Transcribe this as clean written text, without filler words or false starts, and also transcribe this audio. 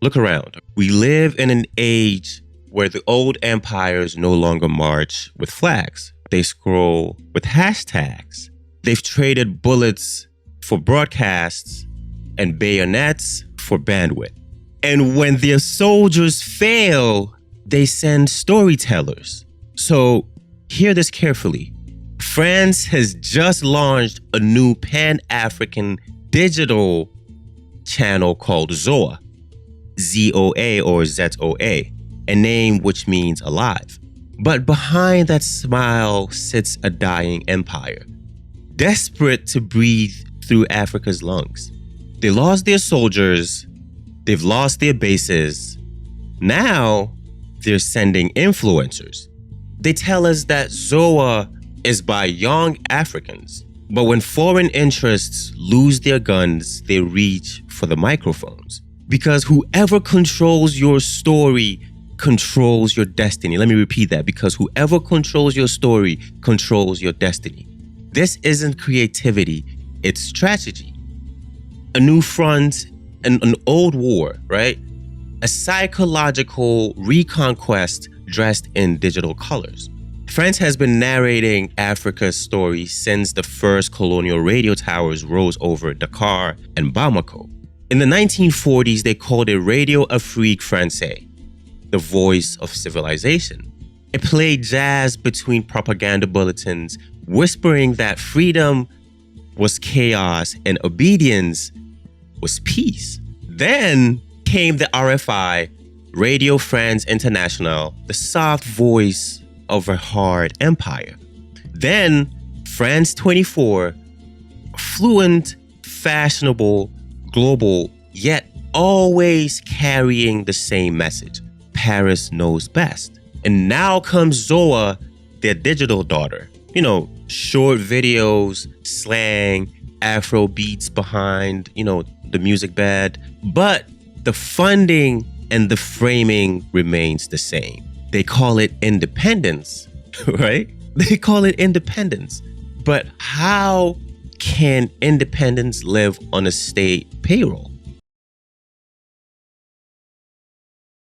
Look around. We live in an age where the old empires no longer march with flags. They scroll with hashtags. They've traded bullets for broadcasts and bayonets for bandwidth. And when their soldiers fail, they send storytellers. So hear this carefully. France has just launched a new Pan-African digital channel called ZOA, ZOA or ZOA, a name which means alive. But behind that smile sits a dying empire, desperate to breathe through Africa's lungs. They lost their soldiers, they've lost their bases. Now they're sending influencers. They tell us that ZOA is by young Africans, but when foreign interests lose their guns, they reach for the microphones. Because whoever controls your story controls your destiny. Let me repeat that. Because whoever controls your story controls your destiny. This isn't creativity, it's strategy. A new front and an old war, right? A psychological reconquest dressed in digital colors. France has been narrating Africa's story since the first colonial radio towers rose over Dakar and Bamako. In the 1940s, they called it Radio Afrique Française, the voice of civilization. It played jazz between propaganda bulletins, whispering that freedom was chaos and obedience was peace. Then came the RFI, Radio France International, the soft voice of a hard empire. Then France 24, fluent, fashionable, global, yet always carrying the same message. Paris knows best. And now comes ZOA, their digital daughter. Short videos, slang, Afro beats behind, the music bed. But the funding and the framing remains the same. They call it independence, right? They call it independence. But how can independence live on a state payroll?